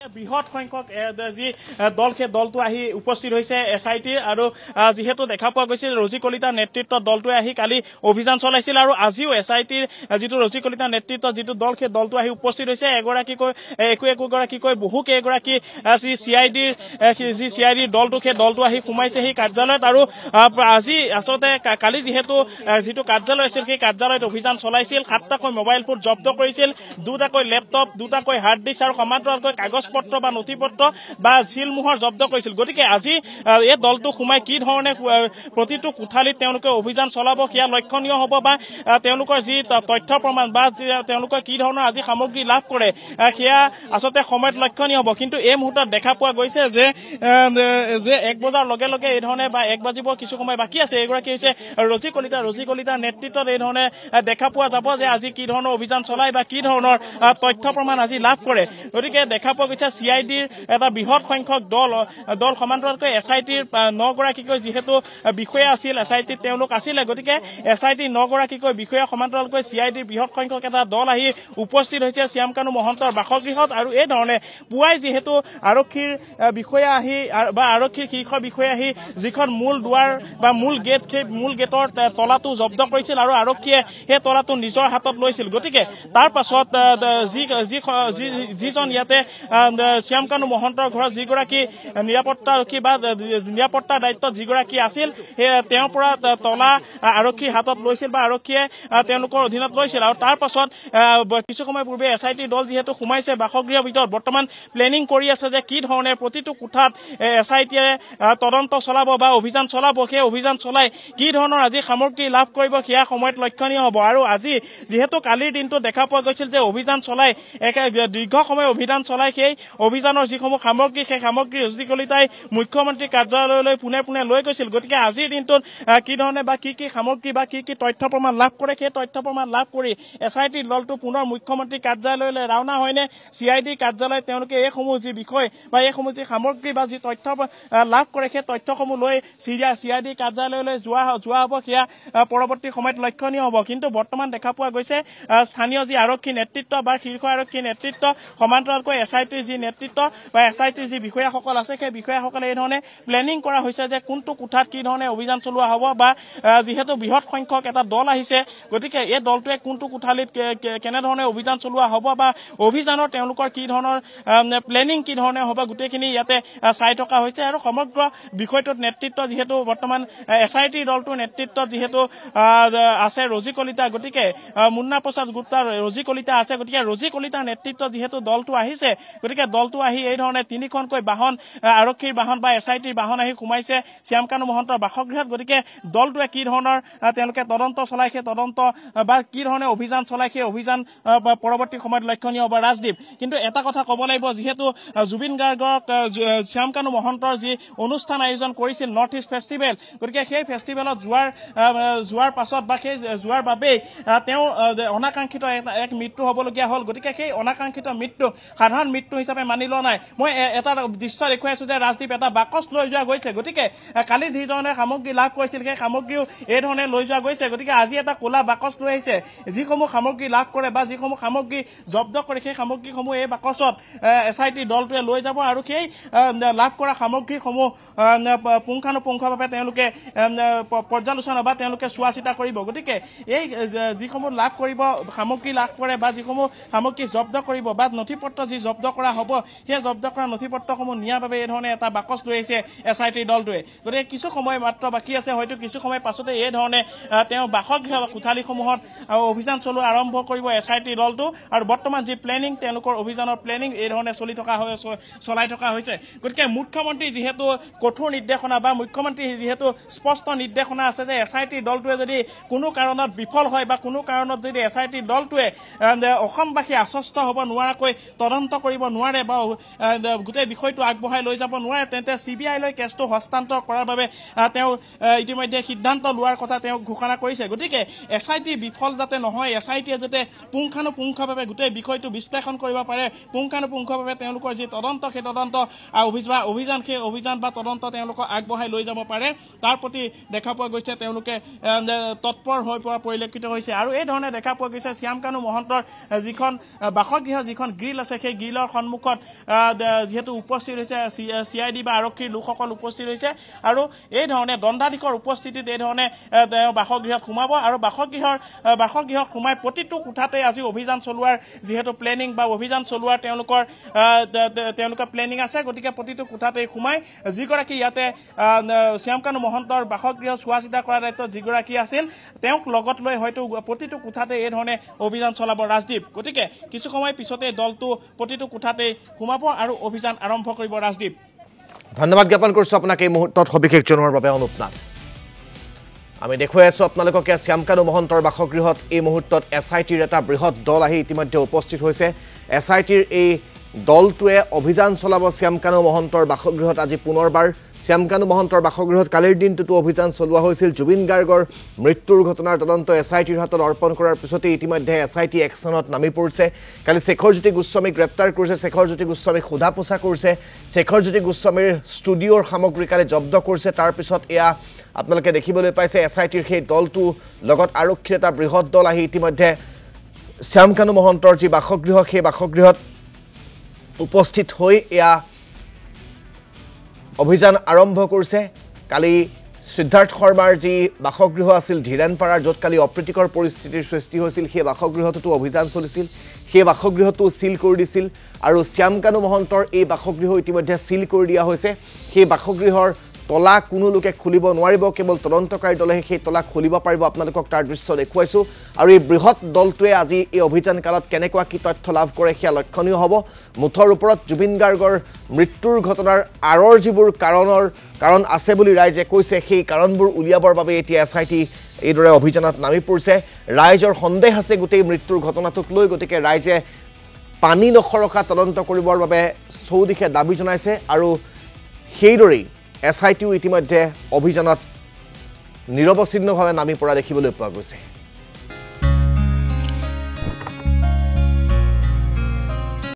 বৃহৎ সংখ্যক যি দল সেই দলটো আহি উপস্থিত হৈছে এছআইটিৰ আৰু যেহেতু দেখা পোৱা গৈছিল ৰজি কলিতাৰ নেতৃত্বত দলটোৱে আহি কালি অভিযান চলাইছিল আৰু আজিও এছআইটিৰ যিটো ৰজি কলিতাৰ নেতৃত্বত যিটো দল সেই দলটো আহি উপস্থিত হৈছে একোগৰাকীকৈ বহু কেইগৰাকী যি চিআইডিৰ দলটো সেই দলটো আহি সোমাইছে সেই কাৰ্যালয়ত আৰু আজি আচলতে কালি যিটো কাৰ্যালয় আছিল সেই কাৰ্যালয়ত অভিযান চলাইছিল 7টাকৈ মোবাইল ফোন জব্দ কৰিছিল 2টাকৈ লেপটপ 2টাকৈ হাৰ্ড ডিস্ক আৰু সমান্তৰালকৈ কাগজ পত্ৰ বা নথিপত্ৰ বা ঝিলমোহৰ জব্দ কৰিছিল গতিকে আজি এই দলটো সোমাই কি ধৰণে প্ৰতিটো কোঠালিত তেওঁলোকে অভিযান চলাব সেয়া লক্ষণীয় হ'ব বা তেওঁলোকৰ যি তথ্য প্ৰমাণ বা তেওঁলোকে কি ধৰণৰ আজি সামগ্ৰী লাভ কৰে সেয়া আচলতে সময়ত লক্ষণীয় হ'ব কিন্তু এই মুহূৰ্তত দেখা পোৱা গৈছে যে 1 বজাৰ লগে লগে এই ধৰণে বা 1 বাজিব কিছু সময় বাকী আছে এগৰাকী হৈছে ৰজি কলিতাৰ নেতৃত্বত এই ধৰণে দেখা পোৱা যাব যে আজি কি ধৰণৰ অভিযান চলাই বা কি ধৰণৰ তথ্য প্ৰমাণ আজি লাভ কৰে গতিকে দেখা পোৱা গৈছে চিআইডিৰ এটা বৃহৎ সংখ্যক দল সমান্তৰালকৈ এছআইটিৰ 9গৰাকীকৈ যিহেতু বিষয়া আছিল এছআইটিত তেওঁলোক আছিলে গতিকে এছআইটিৰ 9গৰাকীকৈ বিষয়া সমান্তৰালকৈ চিআইডিৰ বৃহৎ সংখ্যক এটা দল আহি উপস্থিত হৈছে শ্যামকানু মহন্তৰ বাসগৃহত আৰু এই ধৰণে পুৱাই যিহেতু আৰক্ষীৰ বিষয়া আহি বা আৰক্ষীৰ শীৰ্ষ বিষয়া আহি যিখন মূল দুৱাৰ বা মূল গেট সেই মূল গেটৰ তলাটো জব্দ কৰিছিল আৰু আৰক্ষীয়ে সেই তলাটো নিজৰ হাতত লৈছিল গতিকে তাৰ পাছত যিজন ইয়াতে শ্যামকানু মহন্তৰ ঘৰত যিগৰাকী নিৰাপত্তাৰক্ষী বা নিৰাপত্তাৰ দায়িত্বত যিগৰাকী আছিল তেওঁৰ পৰা তলা আৰক্ষীৰ হাতত লৈছিল বা আৰক্ষীয়ে তেওঁলোকৰ অধীনত লৈছিল আৰু তাৰ পাছত কিছু সময় পূৰ্বে এছআইটি দল যিহেতু সোমাইছে বাসগৃহৰ ভিতৰত বৰ্তমান প্লেনিং কৰি আছে যে কি ধৰণে প্ৰতিটো কোঠাত এছআইটিয়ে তদন্ত চলাব বা অভিযান চলাব সেই অভিযান চলাই কি ধৰণৰ আজি সামগ্ৰী লাভ কৰিব সেয়া সময়ত লক্ষণীয় হ'ব আৰু আজি যিহেতু কালিৰ দিনটো দেখা পোৱা গৈছিল যে অভিযান চলাই দীৰ্ঘ সময় অভিযান চলাই সেই অভিযানৰ যিসমূহ সামগ্ৰী সেই সামগ্ৰী ৰজি কলিতাই মুখ্যমন্ত্ৰী কাৰ্যালয়লৈ পোনে লৈ গৈছিল গতিকে আজিৰ দিনটোত কি ধৰণে বা কি সামগ্ৰী বা কি তথ্য প্ৰমাণ লাভ কৰে সেই তথ্য প্ৰমাণ লাভ কৰি এছআইটি দলটো পুনৰ মুখ্যমন্ত্ৰী কাৰ্যালয়লৈ ৰাওনা হয়নে চিআইডিৰ কাৰ্যালয়ত তেওঁলোকে এইসমূহ যি বিষয় বা এইসমূহ যি সামগ্ৰী বা যি তথ্য লাভ কৰে সেই তথ্যসমূহ লৈ চিআইডিৰ কাৰ্যালয়লৈ যোৱা হ'ব সেয়া পৰৱৰ্তী সময়ত লক্ষণীয় হ'ব কিন্তু বৰ্তমান দেখা পোৱা গৈছে স্থানীয় যি আৰক্ষী নেতৃত্ব বা শীৰ্ষ আৰক্ষী নেতৃত্ব সমান্তৰালকৈ এছআইটিৰ যি নেতৃত্ব বা এছআইটিৰ যি বিষয়াসকল আছে সেই বিষয়াসকলে এই ধৰণে প্লেনিং কৰা হৈছে যে কোনটো কোঠাত কি ধৰণে অভিযান চলোৱা হ'ব বা যিহেতু বৃহৎ সংখ্যক এটা দল আহিছে গতিকে এই দলটোৱে কোনটো কোঠালিত কেনেধৰণে অভিযান চলোৱা হ'ব বা অভিযানৰ তেওঁলোকৰ কি ধৰণৰ প্লেনিং কি ধৰণে হ'ব গোটেইখিনি ইয়াতে চাই থকা হৈছে আৰু সমগ্ৰ বিষয়টোত নেতৃত্ব যিহেতু বৰ্তমান এছআইটিৰ দলটোৰ নেতৃত্বত যিহেতু আছে ৰজি কলিতা গতিকে মুন্না প্ৰসাদ গুপ্তা ৰজি কলিতা আছে গতিকে ৰজি কলিতাৰ নেতৃত্বত যিহেতু দলটো আহিছে গতিকে দলটো আহি এই ধৰণে 3খনকৈ বাহন আৰক্ষীৰ বাহন বা এছআইটিৰ বাহন আহি সোমাইছে শ্যামকানু মহন্তৰ বাসগৃহত গতিকে দলটোৱে কি ধৰণৰ তেওঁলোকে তদন্ত চলাই সেই তদন্ত বা কি ধৰণে অভিযান চলাই সেই অভিযান পৰৱৰ্তী সময়ত লক্ষণীয় হ'ব ৰাজদীপ কিন্তু এটা কথা ক'ব লাগিব যিহেতু জুবিন গাৰ্গক শ্যামকানু মহন্তৰ যি অনুষ্ঠান আয়োজন কৰিছিল নৰ্থ ইষ্ট ফেষ্টিভেল গতিকে সেই ফেষ্টিভেলত যোৱাৰ পাছত বা সেই যোৱাৰ বাবেই তেওঁ অনাকাংক্ষিত এক মৃত্যু হ'বলগীয়া হ'ল গতিকে সেই অনাকাংক্ষিত মৃত্যু সাধাৰণ মৃত্যু হিচাপে মানি লোৱা নাই মই এটা দৃশ্য দেখুৱাই আছো যে ৰাজদীপ এটা বাকচ লৈ যোৱা গৈছে গতিকে কালি যিজনে সামগ্ৰী লাভ কৰিছিল সেই সামগ্ৰীও এই ধৰণে লৈ যোৱা গৈছে গতিকে আজি এটা ক'লা বাকচ লৈ আহিছে যিসমূহ সামগ্ৰী লাভ কৰে বা যিসমূহ সামগ্ৰী জব্দ কৰে সেই সামগ্ৰীসমূহ এই বাকচত এছআইটি দলটোৱে লৈ যাব আৰু সেই লাভ কৰা সামগ্ৰীসমূহ পুংখানুপুংখভাৱে তেওঁলোকে পৰ্যালোচনা বা তেওঁলোকে চোৱা চিতা কৰিব গতিকে এই যিসমূহ লাভ কৰিব সামগ্ৰী লাভ কৰে বা যিসমূহ সামগ্ৰী জব্দ কৰিব বা নথিপত্ৰ যি জব্দ কৰা হ'ব সেই জব্দ কৰা নথিপত্ৰসমূহ নিয়াৰ বাবে এই ধৰণে এটা বাকচ লৈ আহিছে এছআইটিৰ দলটোৱে গতিকে কিছু সময় মাত্ৰ বাকী আছে হয়তো কিছু সময় পাছতে এই ধৰণে তেওঁ বাসগৃহ বা কোঠালিসমূহত অভিযান চলোৱা আৰম্ভ কৰিব এছআইটিৰ দলটো আৰু বৰ্তমান যি প্লেনিং তেওঁলোকৰ অভিযানৰ প্লেনিং এই ধৰণে চলাই থকা হৈছে গতিকে মুখ্যমন্ত্ৰী যিহেতু কঠোৰ নিৰ্দেশনা বা মুখ্যমন্ত্ৰী যিহেতু স্পষ্ট নিৰ্দেশনা আছে যে এছআইটিৰ দলটোৱে যদি কোনো কাৰণত বিফল হয় বা কোনো কাৰণত যদি এছআইটিৰ দলটোৱে অসমবাসী আশ্বস্ত হ'ব নোৱাৰাকৈ তদন্ত কৰিব নোৱাৰে বা গোটেই বিষয়টো আগবঢ়াই লৈ যাব নোৱাৰে তেন্তে চিবিআইলৈ কেছটো হস্তান্তৰ কৰাৰ বাবে তেওঁ ইতিমধ্যে সিদ্ধান্ত লোৱাৰ কথা তেওঁ ঘোষণা কৰিছে গতিকে এছআইটি বিফল যাতে নহয় এছআইটিয়ে যাতে পুংখানুপুংখভাৱে গোটেই বিষয়টো বিশ্লেষণ কৰিব পাৰে পুংখানুপুংখভাৱে তেওঁলোকৰ যি তদন্ত সেই তদন্ত অভিযান সেই অভিযান বা তদন্ত তেওঁলোকক আগবঢ়াই লৈ যাব পাৰে তাৰ প্ৰতি দেখা পোৱা গৈছে তেওঁলোকে তৎপৰ হৈ পৰা পৰিলক্ষিত হৈছে আৰু এই ধৰণে দেখা পোৱা গৈছে শ্যামকানু মহন্তৰ যিখন বাসগৃহ যিখন গ্ৰিল আছে সেই গ্ৰিলৰ সন্মুখত যেহেতু উপস্থিত হৈছে CID বা আৰক্ষীৰ লোকসকল উপস্থিত হৈছে আৰু এই ধৰণে দণ্ডাধীশৰ উপস্থিতিত এই ধৰণে বাসগৃহত সোমাব আৰু বাসগৃহত সোমাই প্ৰতিটো কোঠাতে আজি অভিযান চলোৱাৰ যেহেতু প্লেনিং বা অভিযান চলোৱাৰ তেওঁলোকৰ প্লেনিং আছে গতিকে প্ৰতিটো কোঠাতে সোমাই যিগৰাকী ইয়াতে শ্যামকানু মহন্তৰ বাসগৃহ চোৱা চিতা কৰাৰ দায়িত্ব যিগৰাকী আছিল তেওঁক লগত লৈ হয়তো প্ৰতিটো কোঠাতে এই ধৰণে অভিযান চলাব ৰাজদীপ গতিকে কিছু সময় পিছতে দলটো প্ৰতিটো কোঠাতে সোমাব আৰু অভিযান আৰম্ভ কৰিব ৰাজদীপ ধন্যবাদ জ্ঞাপন কৰিছোঁ আপোনাক এই মুহূৰ্তত সবিশেষ জনোৱাৰ বাবে অনুপ নাথ আমি দেখুৱাই আছোঁ আপোনালোকক শ্যামকানু মহন্তৰ বাসগৃহত এই মুহূৰ্তত SITৰ এটা বৃহৎ দল আহি ইতিমধ্যে উপস্থিত হৈছে SITৰ এই দলটোৱে অভিযান চলাব শ্যামকানু মহন্তৰ বাসগৃহত আজি পুনৰবাৰ শ্যামকানু মহন্তৰ বাসগৃহত কালিৰ দিনটোতো অভিযান চলোৱা হৈছিল জুবিন গাৰ্গৰ মৃত্যুৰ ঘটনাৰ তদন্ত SITৰ হাতত অৰ্পণ কৰাৰ পিছতে ইতিমধ্যে SIT একশ্যনত নামি পৰিছে কালি শেখৰজ্যোতি গোস্বামীক গ্ৰেপ্তাৰ কৰিছে শেখৰজ্যোতি গোস্বামীক সোধা পোছা কৰিছে শেখৰজ্যোতি গোস্বামীৰ ষ্টুডিঅ'ৰ সামগ্ৰী কালি জব্দ কৰিছে তাৰ পিছত এয়া আপোনালোকে দেখিবলৈ পাইছে SITৰ সেই দলটো লগত আৰক্ষীৰ এটা বৃহৎ দল আহি ইতিমধ্যে শ্যামকানু মহন্তৰ যি বাসগৃহ সেই বাসগৃহত উপস্থিত হৈ এয়া অভিযান আৰম্ভ কৰিছে কালি সিদ্ধাৰ্থ শৰ্মাৰ যি বাসগৃহ আছিল ধীৰেনপাৰাৰ য'ত কালি অপ্ৰীতিকৰ পৰিস্থিতিৰ সৃষ্টি হৈছিল সেই বাসগৃহতো অভিযান চলিছিল সেই বাসগৃহটো সিল কৰি দিছিল আৰু শ্যামকানু মহন্তৰ এই বাসগৃহ ইতিমধ্যে সিল কৰি দিয়া হৈছে সেই বাসগৃহৰ তলা কোনো লোকে খুলিব নোৱাৰিব কেৱল তদন্তকাৰী দলে সেই তলা খুলিব পাৰিব আপোনালোকক তাৰ দৃশ্য দেখুৱাইছোঁ আৰু এই বৃহৎ দলটোৱে আজি এই অভিযান কালত কেনেকুৱা কি তথ্য লাভ কৰে সেয়া লক্ষণীয় হ'ব মুঠৰ ওপৰত জুবিন গাৰ্গৰ মৃত্যুৰ ঘটনাৰ আঁৰৰ যিবোৰ কাৰণ আছে বুলি ৰাইজে কৈছে সেই কাৰণবোৰ উলিয়াবৰ বাবে এতিয়া SIT এইদৰে অভিযানত নামি পৰিছে ৰাইজৰ সন্দেহ আছে গোটেই মৃত্যুৰ ঘটনাটোক লৈ গতিকে ৰাইজে পানী নখৰকা তদন্ত কৰিবৰ বাবে চৌদিশে দাবী জনাইছে আৰু সেইদৰেই SITও ইতিমধ্যে অভিযানত নিৰৱচ্ছিন্নভাৱে নামি পৰা দেখিবলৈ পোৱা গৈছে